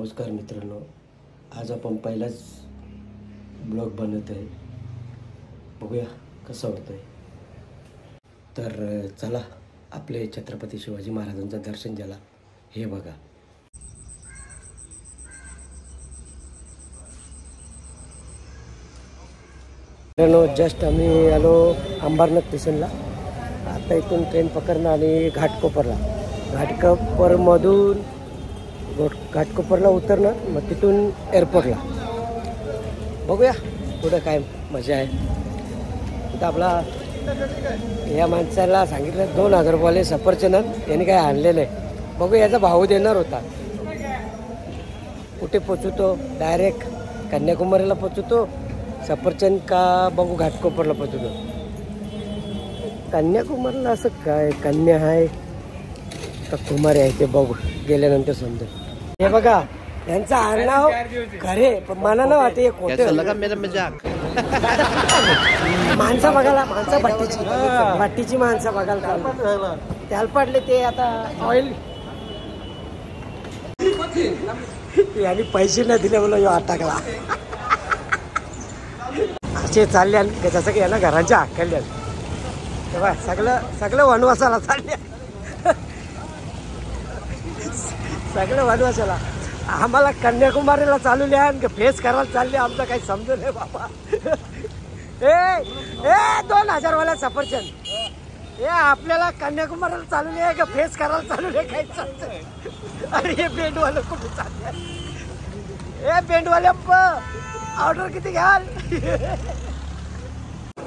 नमस्कार मित्रांनो, आज आपण पहिलाच ब्लॉग बनवत आहे. बघूया कसं होतंय. तर चला आपले छत्रपती शिवाजी महाराजांचं दर्शन झाला. हे बघा, मित्रांनो जस्ट आम्ही आलो अंबरनाथ स्टेशनला. आता इथून ट्रेन पकडणं आणि घाटकोपरमधून घाटकोपरला उतरणं, मग तिथून एअरपोर्टला. बघूया पुढं काय मजा आहे. आता आपला या माणसाला सांगितलं 2000 रुपये सफरचंद यांनी काय आणलेलं आहे. बघू याचा भाव देणार होता. कुठे पोचवतो, डायरेक्ट कन्याकुमारीला पोचवतो सफरचंद का बघू घाटकोपरला पोचवतो. कन्याकुमारीला असं काय कन्या आहे का कुमारी आहे ते बघू गेल्यानंतर समजेल. हे बघा यांचं आडनाव खरे, पण मला ना वाटते खोटं. माणसं बघायला, माणसं भट्टीची माणसं बघायला त्याला पडले ते आता ऑइल यांनी पैसे न दिले बोला यो टाकला. असे चालले जसं की यांना घरांच्या हाकल्या तेव्हा सगळं वनवासाला चालले. सगळं वनवासाला. आम्हाला कन्याकुमारीला चालू लिहा फेस करायला चालले. आमचं काही समजू नाही बाबा. ए 2000 वाला सफरचंद हे आपल्याला कन्याकुमारीला चालू लिहा का फेस करायला चालू लिहा काही समजत. अरे हे बेंडवाले कुठे चालले. ए बेंडवाले ऑर्डर किती घ्याल.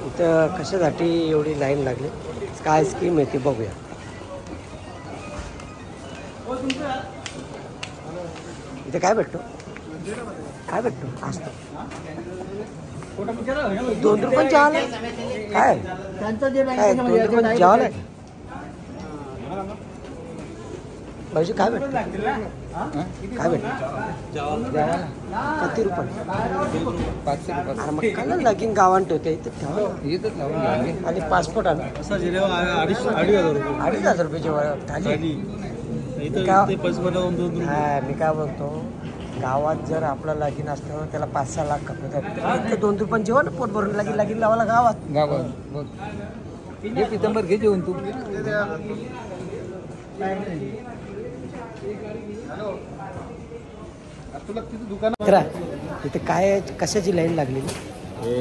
इथं कशासाठी एवढी लाईन लागली, काय स्कीम आहे ती बघूया. इथे काय भेटतो असतो 2 रुपये जेवायला. काय 2 रुपये जेवायला पाहिजे. काय भेटतो किती रुपये. 500 रुपये. मग काय लगीन गावांत होते आणि पासपोर्ट आला 2,500 रुपयाची थाली. मी काय बोलतो, गावात जर आपला लगीन असतं त्याला 5-6 लाख खपतात. 2 रुपये जेवण पोट भरून लगीन लावायला गावात. पितंबर घे जेवण तू. तिथे काय कशाची लाईन लागलेली. हे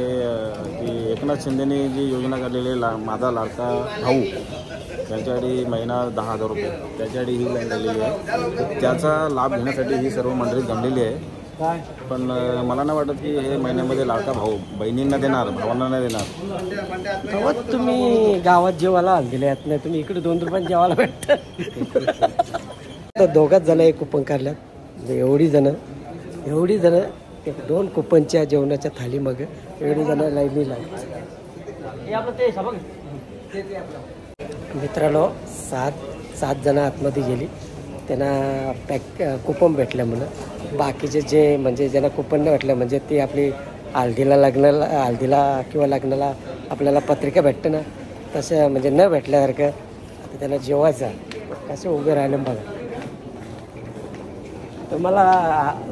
एकनाथ शिंदेने जी योजना काढलेली माझा लाडका भाऊ, त्याच्यासाठी महिना 10,000 रुपये, त्याच्यासाठी ही लाईन लागलेली आहे. त्याचा लाभ घेण्यासाठी ही सर्व मंडळी जमलेली आहे. पण मला नाही वाटत की हे महिन्यामध्ये लाडका भाऊ बहिणींना देणार, भावांना नाही देणार. तेव्हा तुम्ही गावात जेवायला दिले आहेत नाही, तुम्ही इकडे 2 रुपये जेवायला भेटतं. तर दोघाच जण एक कुपन काढल्यात. एवढी जण 2 कुपनच्या जेवणाच्या थाली मग एवढी जण लाईनी लागली. मित्रांनो 7 जण आतमध्ये गेली, त्यांना कुपन भेटलं म्हणून. बाकीचे जे म्हणजे ज्यांना कुपन नाही भेटलं म्हणजे ती आपली हळदीला किंवा लग्नाला आपल्याला पत्रिका भेटतं ना, तसं म्हणजे न भेटल्यासारखं आता त्यांना जेवायचं. कसं उभे राहिले बघा. तर मला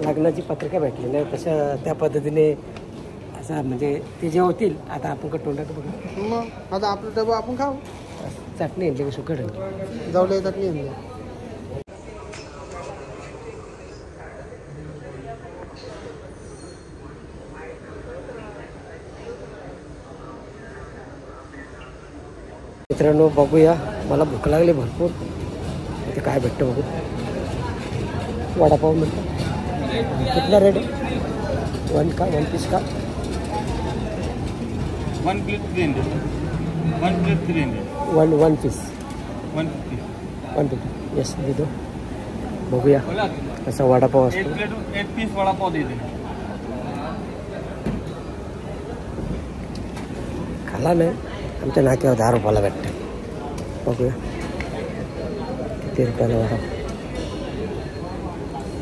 लग्नाची पत्रिका भेटली नाही, तसं त्या पद्धतीने असं म्हणजे ते जेवतील. आता आपण का तोंडात बघा. मग आता आपलं डबा आपण खाऊ. चटणी आणली का सुकट जाऊले चटणी आणली. मित्रांनो बघूया, मला भूक लागली भरपूर. इथे काय भेटतं बघू. वडापाव म्हणतो. कितना रेट आहे. 1 पीस का 1 प्लेट 300. 1 प्लेट 300. 1 पीस 150. 150. यस दे दो. बघूया कसा वडापाव असतो. 1 पीस वडापाव दे दे. खाला नाही, आमच्या नाक्यावर 10 रुपयाला भेटतं. बघूया किती रुपयाला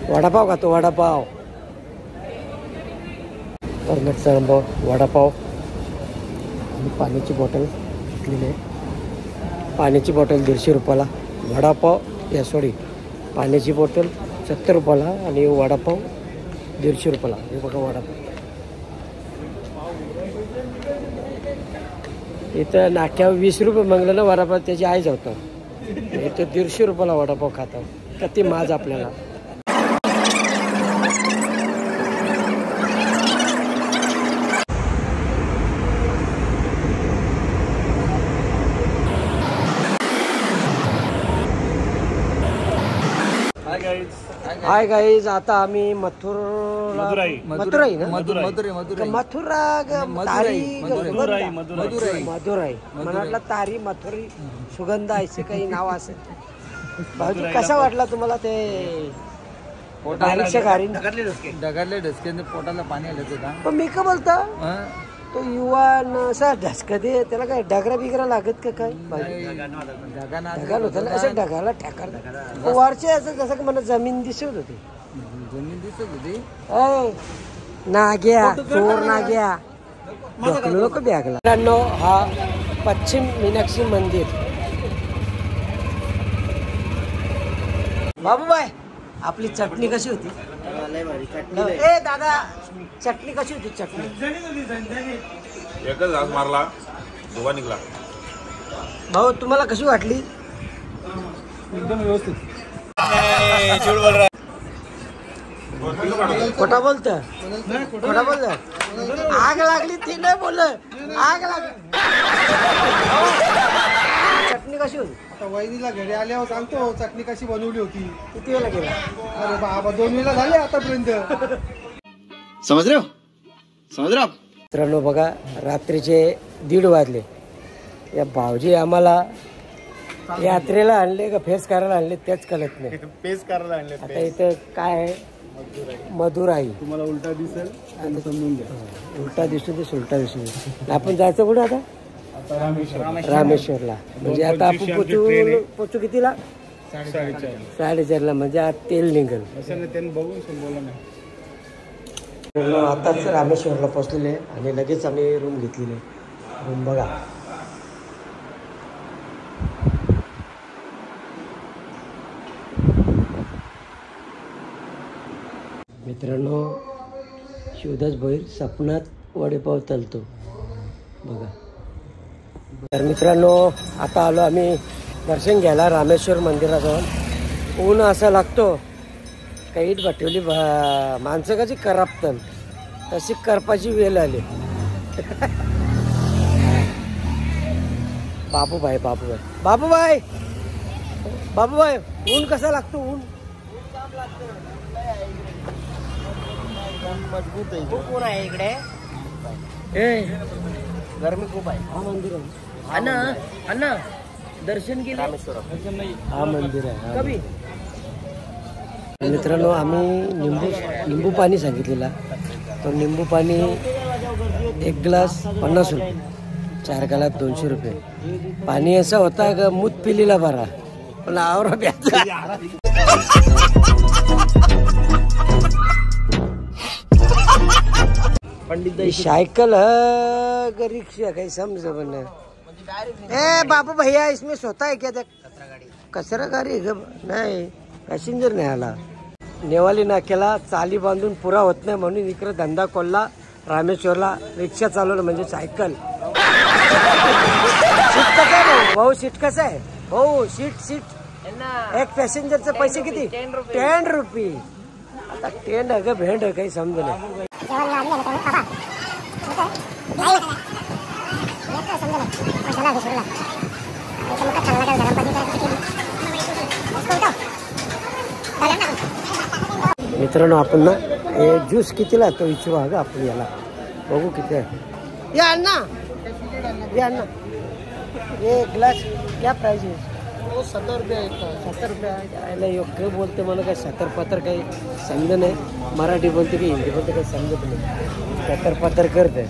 वडापाव खातो. वडापाव परमटचा वडापाव आणि पाण्याची बॉटल घेतलेली आहे. पाण्याची बॉटल 150 रुपयाला. वडापाव पाण्याची बॉटल 70 रुपयाला आणि वडापाव 150 रुपयाला. हे बघा वडापाव. इथं नाक्यावर 20 रुपये मागलं ना वडापाव, त्याची आई जावतो. इथं 150 रुपयाला वडापाव खातो. किती माज आपल्याला. हाय गाईज, आता आम्ही मथुराई ना मथुराई मनातला तारी मथुरी सुगंध असे काही नाव असेल. भाऊजी कसा वाटला तुम्हाला ते बारीकशा गाडी डगारले ढसके पोटाला पाणी आलं होतं. पण मी का बोलता तो युवान असा ढसका दे त्याला काय डगरा बिगरा लागत का काय. ढगाल होता ना असं ढगाला ठेकार वरचे असं जसं की मला जमीन दिसत होती. नाग्या चोर नाग्या लोक बॅगला. मित्रांनो, हा पश्चिम मीनाक्षी मंदिर. बाबूबाई आपली चटणी कशी होती? ए दादा चटणी कशी होती? चटणी एकच घास मारला, धुवा निघला. भाऊ तुम्हाला कशी वाटली? एकदम व्यवस्थित. खोटा बोलत खोटा बोलत. आग लागली ती नाही बोल. आग लागली. चटणी कशी होती? आता वहिनीला घरी आल्यावर सांगतो चटणी कशी बनवली होती. किती वेळा गेला? अरे बाबा 2 वेळा झाले आतापर्यंत. समज रे मित्रांनो बघा, रात्रीचे 1:30 वाजले. या भाऊजी आम्हाला यात्रेला आणले का फेस करायला आणले तेच कळत नाही. पेस करायला आणले. आता इथं काय आहे? मधुराई. तुम्हाला उलटा दिसेल आणि समजून घ्या. उलटा दिसतो ते सुलटा दिसतो. आपण जायचं कुठे आता? रामेश्वरला. म्हणजे आता आपण पोचू कितीला? 4:30ला. म्हणजे आज तेल निघेल. त्यांनी बघून बोला नाही. आताच रामेश्वरला पोचलेले आणि लगेच आम्ही रूम घेतलेले. रूम बघा. मित्रांनो, शिवदास भोईर सपनात वडेपाव तलतो बघा. तर मित्रांनो, आता आलो आम्ही दर्शन घ्यायला रामेश्वर मंदिराजवळ. ऊन असा लागतो काही बठवली माणसं कशी करपतात तशी करपाची वेळ आली. बाबूबाई बाबूबाई बाबूबाई बाबूबाई ऊन कसा लागतो? ऊन मजबूत आहे. खूप ऊन आहे इकडे. गरमी खूप आहे. हा मंदिर आहे अण्णा दर्शन केलं. हा मंदिर आहे. कभी मित्रांनो, आम्ही लिंबू पाणी सांगितलेला. तो लिंबू पाणी 1 ग्लास 50 रुपये, 4 ग्लास 200 रुपये. पाणी असा होता का मूत पिलीला बरा पण आवरा प्यायचा. साइकिल है रिक्शा काही समझ बन. ए बाबू भैया इसमें सोता है क्या? कचरा गाडी नाही, पॅसेंजर नाही आला. नेवाली नाक्याला चाली बांधून पुरा होत नाही म्हणून इकडे धंदा कोल्ला रामेश्वरला रिक्षा चालवलं म्हणजे सायकल. सीट कसं आहे भाऊ? सीट कसं आहे भाऊ? सीट एक पॅसेंजरचे पैसे किती? 10 रुपये. आता 10 आहे का भेंड काही समज नाही. मित्रांनो, आपण ना हे ज्यूस कितीला तो विचारू हा का आपण याला बघू किती आहे. या अण्णा ये ग्लास क्या प्राइस है? 70 रुपये. 70 रुपये. योग्य बोलते मला काय 70-75 काही समज नाही. मराठी बोलते की हिंदी बोलते काही समजत नाही. 70-75 करते.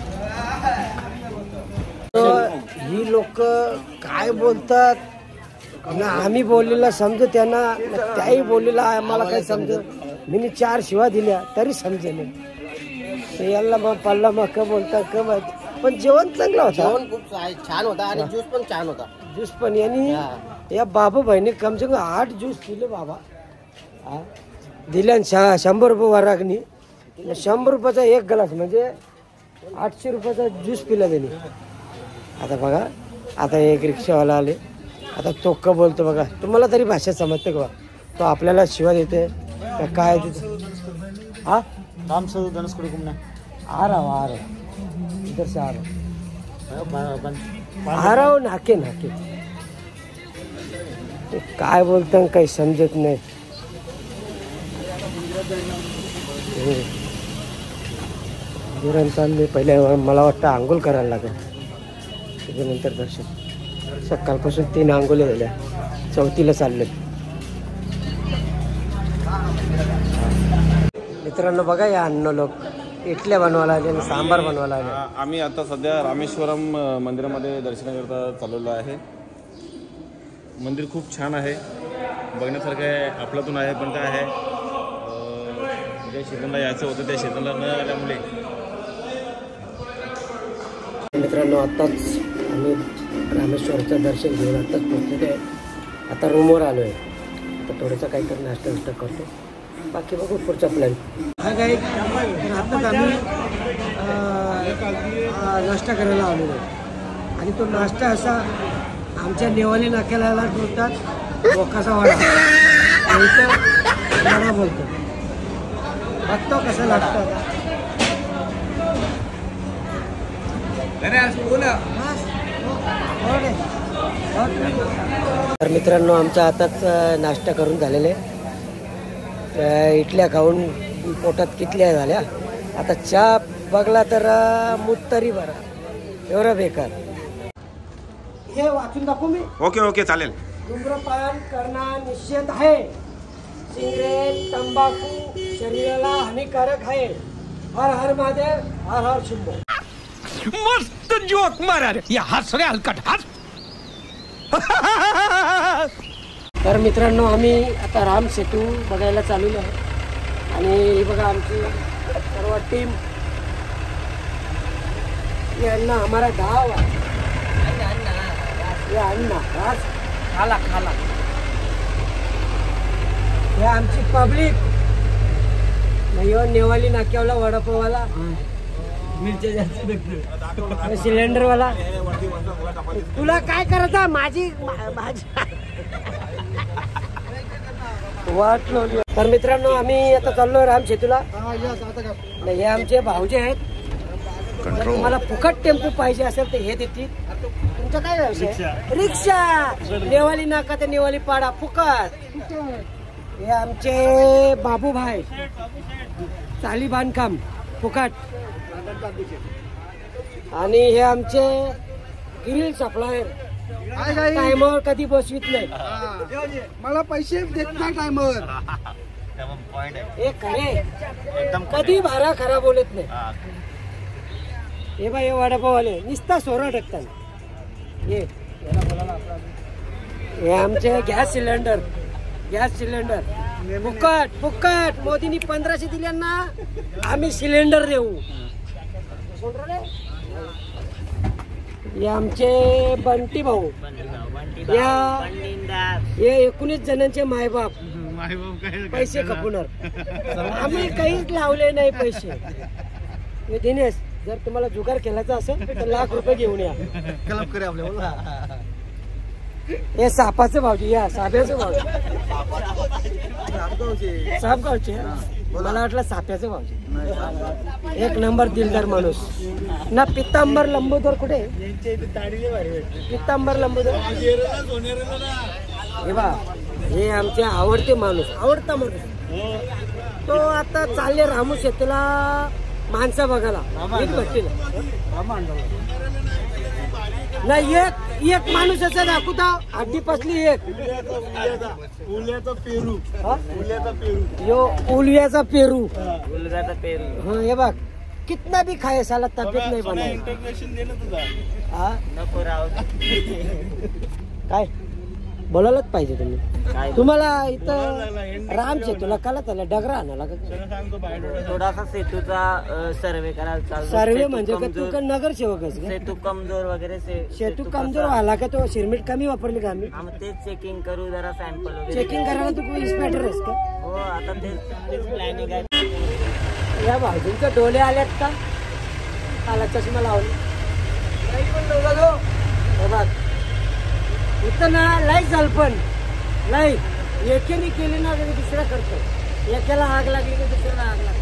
ही लोक काय बोलतात ना, आम्ही बोललेला समजत त्यांना, त्याही बोललेला आम्हाला काही समजत. मी 4 शिवा दिल्या तरी समजेल. याला मग पल्ला मग क बोलता क माहिती. पण जेवण चांगलं होतं. जेवण खूप छान होता आणि ज्यूस पण छान होता. ज्यूस पण यांनी या बाबूभाईने कम से कम 8 ज्यूस पिले बाबा. दिल्या 100 रुपये वरागणी 100 रुपयाचा एक ग्लास म्हणजे 800 रुपयाचा ज्यूस पिला त्यांनी. आता बघा आता एक रिक्षावाला आले. आता तो का बोलतो बघा. तुम्हाला तरी भाषा समजते का? तो आपल्याला शिवा देते का काय देते? हा काम सर धनुषकडे घुमना आ रहा हूँ इधर से आ रहा हूँ नाके नाके. ते काय बोलतं काही समजत नाही. दुरण चालले. पहिले मला वाटतं आंघोळ करायला लागेल त्याच्यानंतर दर्शन. सकाळपासून 3 आंघोळ्या झाल्या. 4थीला चालले. मित्रांनो बघा या अन्न लोक इडल्या बनवायला आले आणि सांबार बनवायला आले. आम्ही आता सध्या रामेश्वरम मंदिरामध्ये दर्शनाकरता चाललेलो आहे. मंदिर खूप छान आहे, बघण्यासारखं आहे, आपल्यातून आहे. पण काय आहे ज्या शेतांना यायचं होतं त्या शेतांना न आल्यामुळे. मित्रांनो आत्ताच आम्ही रामेश्वरचं दर्शन घेऊन आत्ताच पोहोचलेलो आहे. आता रूमवर आलो आहे. आता थोडंसं काहीतरी नाश्ता विष्टा करतो. बाकी बघू पुढचा प्लॅन. हा काही आत्ताच आम्ही नाश्ता करायला आलेलो आहे. आणि तो नाश्ता असा आमच्या नेवाली नाक्याला बोलतात बोकाचा वडा. इथं वडा बोलतो. बघतो कसं लागतं. तर मित्रांनो आमचा आताच नाश्ता करून झालेला आहे. इडल्या खाऊन पोटात कितल्या झाल्या. आता चहा बघला तर मुत्तरी बरा एवढा बेकार. हे वाचून दाखवू मी. ओके चालेल. धूम्रपान करणं निषेध आहे. सिगरेट तंबाखू शरीराला हानिकारक आहे. हर हर महादेव हर हर शंभो. मस्त जोक मारा रे या हस रे हलकट हस. तर मित्रांनो आम्ही आता राम सेतू बघायला चाललेलो आहे. आणि ही बघा आमची सर्व टीम. ये अन्ना हमारा गाव है. ये अन्ना राज खाला खाला. हे आमची पब्लिक. नेवाली नाक्यावाला वडापाववाला मिरच्या जास्त सिलेंडरवाला. तुला काय करायचं माझी वाट लावली. तर मित्रांनो आम्ही आता चाललो राम सेतूला. हे आमचे भाऊजे आहेत. जर तुम्हाला फुकट टेम्पो पाहिजे असेल तर हे देतील. तुमचा काय व्यवसाय? रिक्षा. नेवाली नाका ते नेवाली पाडा फुकट. हे आमचे बाबूभाई चाली बांधकाम फुकट. आणि हे आमचे ग्रिल सप्लायर टायमावर कधी बसवित नाही. मला पैसे देत नाही टायमर. हे खरे कधी भारा खरा बोलत नाही. हे बाई हे वडापाववाले निस्ता सोरा टाकतात. हे आमचे गॅस सिलेंडर फुकट फुकट. मोदींनी 1500 दिल्यांना आम्ही सिलेंडर देऊ. हे आमचे बंटी भाऊ. हे 19 जणांचे मायबाप पैसे खपवणार. आम्ही काहीच लावले नाही पैसे. हे दिनेश जर तुम्हाला जुगार केलाचा असेल तर ₹1,00,000 घेऊन या. हे सापाचं भावजी. या साप्याचं भावजी. सापगावचे. मला वाटलं साप्याचं भावजी. एक नंबर दिलदार माणूस ना. पितांबर लंबोदर कुठे? पितांबर लंबोदर हे बा. हे आमचे आवडते माणूस. आवडता माणूस तो. आता चालले रामू शेतूला माणसं बघायला. भेटतील ना. एक माणूस असं दाखवता हड्डी पसली. एक पेरू. यो उलव्याचा पेरू. हा हे बघ कितना भी खाए साला तब्येत नाही बनाय. 5 काय बोलायलाच पाहिजे तुम्ही. तुम्हाला इथं राम सेतूला कला त्याला डगरा आणायला थोडासा सेतूचा सर्वे करायला चालू. सर्वे म्हणजे का तू का नगरसेवक आहेस का? सेतू कमजोर वगैरे सेतू कमजोर व्हायला का तो सिरमिट कमी वापरली का आम्ही? तेच चेकिंग करू जरा सॅम्पल वगैरे. चेकिंग करायला तू इन्स्पेक्टर आहेस का? हो आता तेच प्लॅनिंग आहे. या भाऊजींचे डोळे आलेत का? काला चष्मा लावून इथं ना लाईट झालं पण लाईट एकेने केली ना तरी दुसऱ्या करतो. एकेला आग लागली की दुसऱ्याला आग लागते.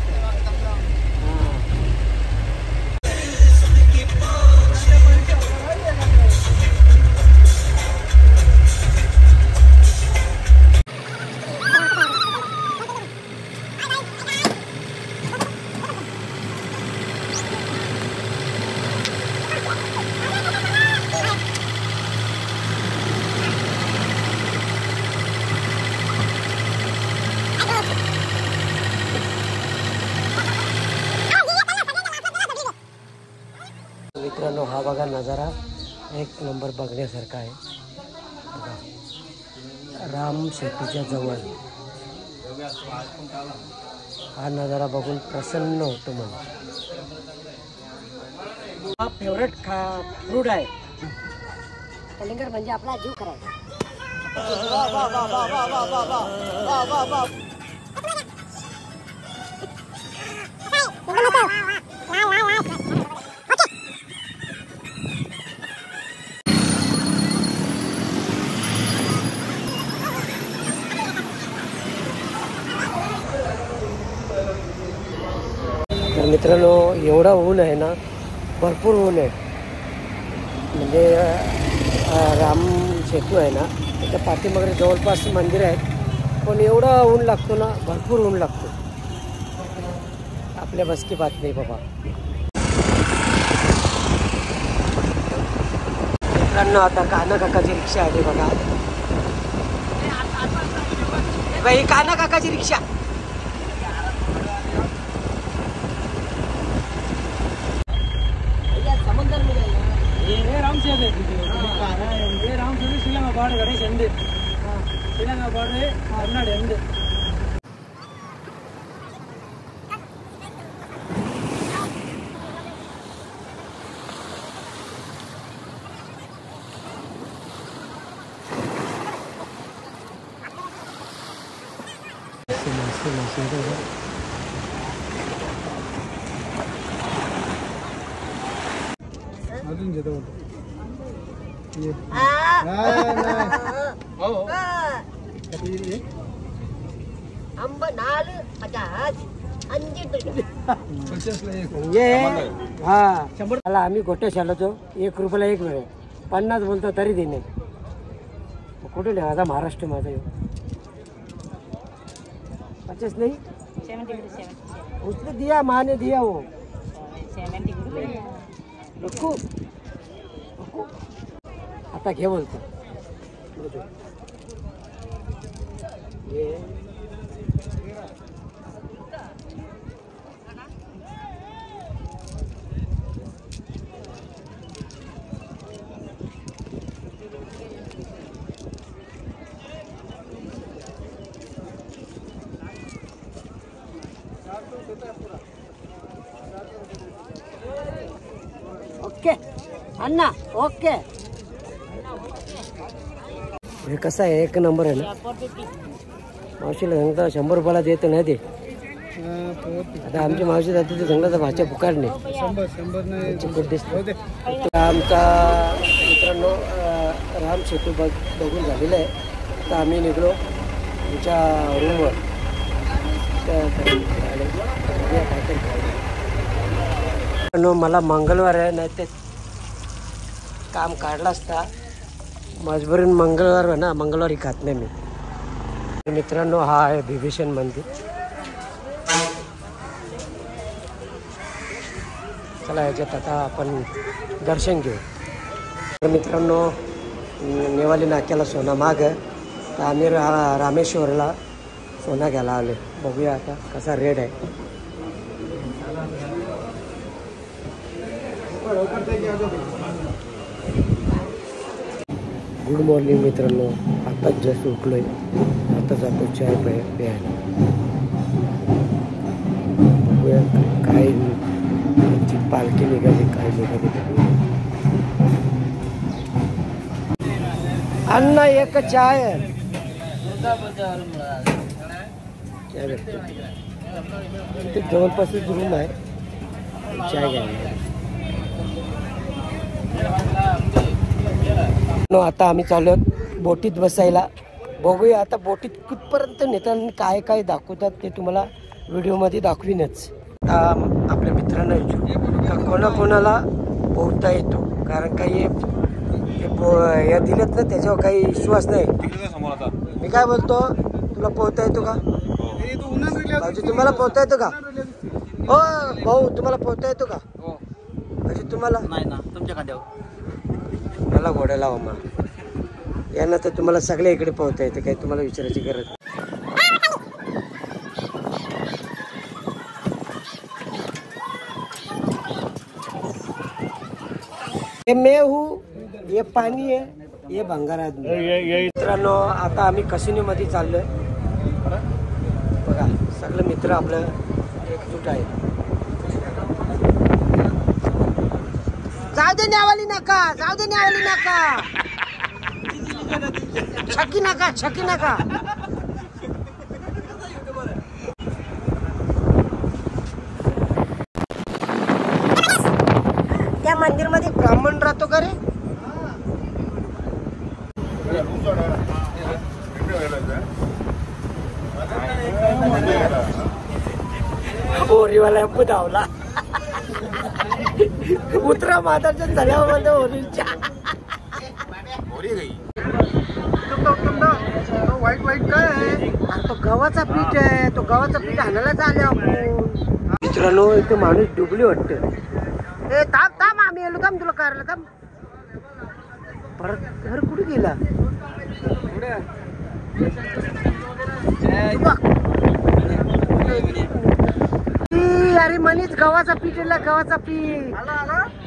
मित्रांनो हा बघा नजारा एक नंबर बघण्यासारखा आहे. बघा राम सेतूच्या जवळ हा नजारा बघून प्रसन्न होतो मला. हा फेवरेट फ्रूट आहे. कलिंगड म्हणजे आपला जीव करायचा. तर मित्रांनो एवढा ऊन आहे ना, भरपूर ऊन आहे. म्हणजे राम सेतू आहे ना त्याच्या पाठीमागे जवळपास मंदिर आहेत, पण एवढा ऊन लागतो ना, भरपूर ऊन लागतो. आपल्या बस की बात नाही बाबा. मित्रांनो आता काना काकाची रिक्षा आली बघा. ही काना काकाची रिक्षा. अजून घेतो अंब नाल 50 आम्ही गोट्या शालाचो 1 रुपयाला 1 वेळ 50 बोलतो तरी देणे. कुठे माझा महाराष्ट्र माझा 50 नाही. उसने दिया माँ ने दिया वो 70 रुको. आता घे बोलतो. ओके अन्ना ओके. हे कसं आहे, 1 नंबर आहे ना. मावशीला सांगता 100 रुपयाला देत नाही ते. आता आमची मावशी जाते ते जंगलाचा भाषा पुकारणे. आमचा मित्रांनो राम सेतू बघून झालेला आहे. आता आम्ही निघलो आमच्या रूमवर. मला मंगळवार आहे, नाही ते काम काढला असता. मजबुरीन मंगळवार आहे ना, मंगळवारी खात नाही मी. मित्रांनो हा आहे बिभीषण मंदिर. चला याच्यात आता आपण दर्शन घेऊ. तर मित्रांनो नेवाली नाक्याला सोना माग आहे, तर आम्ही रामेश्वरला सोना घ्यायला आलो. बघूया आता कसा रेट आहे. गुड मॉर्निंग मित्रांनो. आत्ताच जस्ट उठलोय, आता जातो चाय प्यायला. बघूया काय त्यांची पालखी निघाली, काय निघाली. अण्णा एक चाय ते जवळपासच रूम आहे, चाय घ्यायला. आता आम्ही चाललो बोटीत बसायला. बघूया आता बोटीत कुठपर्यंत नेतात, काय काय दाखवतात ते तुम्हाला व्हिडिओमध्ये दाखवीनच. आता आपल्या मित्रांना विचारू का कोणाकोणाला पोहता येतो, कारण काही या दिलेत ना त्याच्यावर काही विश्वास नाही. मी काय बोलतो, तुला पोहता येतो का भाऊजी? तुम्हाला पोहता येतो का? हो भाऊ, तुम्हाला पोहता येतो का भाऊजी? तुम्हाला नाही ना, तुमच्या खांद्यावर. मला घोडा लावा मग. यांना तर तुम्हाला सगळ्या इकडे पोहता येते, काही तुम्हाला विचारायची गरज नाही. हे मैं हूँ, ये पाणी आहे, ये भंगार आदमी. मित्रांनो आता आम्ही कसिनो मध्ये चाललोय. बघा सगळे मित्र आपलं एकजूट आहे. जाऊ दे न्यावाली नका, जाऊ दे न्यावाली नका, छकी नका, छकी नका. त्या मंदिर मध्ये ब्राह्मण राहतो का रे? होरीवाला धावला. उतरा माताच्या झाल्यावर होरीच्या वाईट वाईट काय आहे? तो गव्हाचा पीठ आहे, तो गव्हाचा पीठ आणायला चालले आपण. मित्रांनो इथे माणूस डुबली वाटते. ए थांब थांब, आम्ही येलो, थांब तुला करायला थांब. परत घर कुठे गेला? अरे मनीष गव्हाचा पीठ आहे, गव्हाचा पीठ,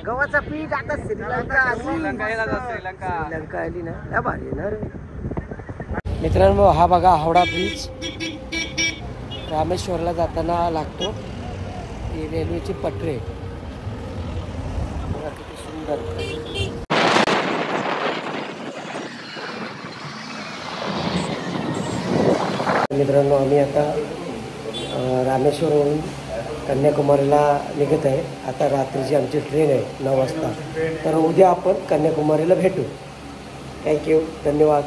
गव्हाचा पीठ. आता श्रीलंका आली ना, त्या भारी ना रे. मित्रांनो हा बघा हावडा ब्रिज रामेश्वरला जाताना लागतो. ही रेल्वेची पटरी बघा किती सुंदर. मित्रांनो आम्ही आता रामेश्वरवरून कन्याकुमारीला निघत आहे. आता रात्रीची आमची ट्रेन आहे 9 वाजता. तर उद्या आपण कन्याकुमारीला भेटू. थँक्यू, धन्यवाद.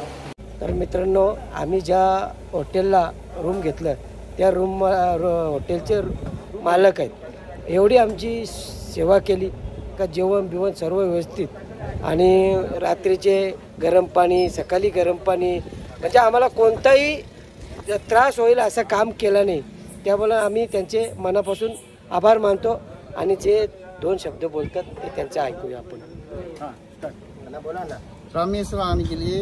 तर मित्रांनो आम्ही ज्या हॉटेलला रूम घेतलं त्या हॉटेलचे मालक आहेत. एवढी आमची सेवा केली का जेवण बिवण सर्व व्यवस्थित, आणि रात्रीचे गरम पाणी, सकाळी गरम पाणी, म्हणजे आम्हाला कोणताही त्रास होईल असं काम केलं नाही. त्यामुळे आम्ही त्यांचे मनापासून आभार मानतो. आणि जे 2 शब्द बोलतात ते त्यांचं ऐकूया आपण. बोला ना. रामेश्वर आने के लिए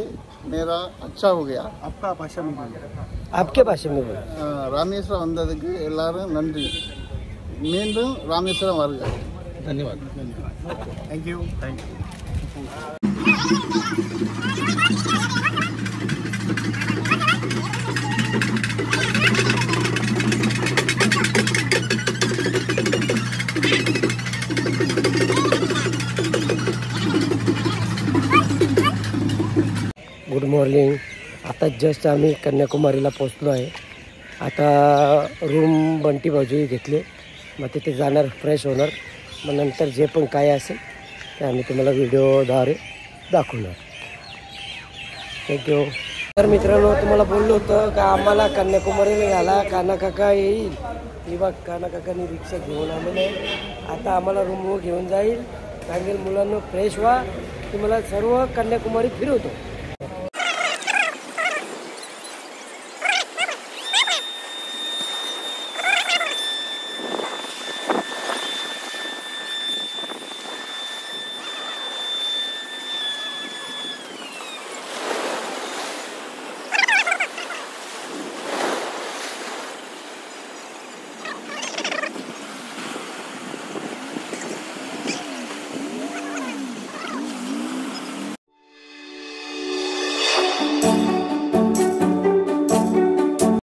मेरा अच्छा हो गया. आपका भाषा में बोला, आपके भाषा में बोला. ராமேஸ்வரம் வந்ததுக்கு எல்லாரும் நன்றி. மீண்டும் ராமேஸ்வரம் வருக. धन्यवाद. தேங்க்யூ. Good morning. आता जस्ट आम्ही कन्याकुमारीला पोचलो आहे. आता रूम बंटी बाजूही घेतले, मग तिथे जाणार, फ्रेश होणार, मग नंतर जे पण काय असेल ते आम्ही तुम्हाला व्हिडिओद्वारे दाखवणार. थँक्यू. तर मित्रांनो तुम्हाला बोललो होतं का आम्हाला कन्याकुमारीला घाला, काना काका येईल. ही बघ काना काकांनी रिक्षा घेऊन आलेले. आता आम्हाला रूमवर घेऊन जाईल, सांगेल मुलांना फ्रेश व्हा, तुम्हाला सर्व कन्याकुमारी फिरवतो.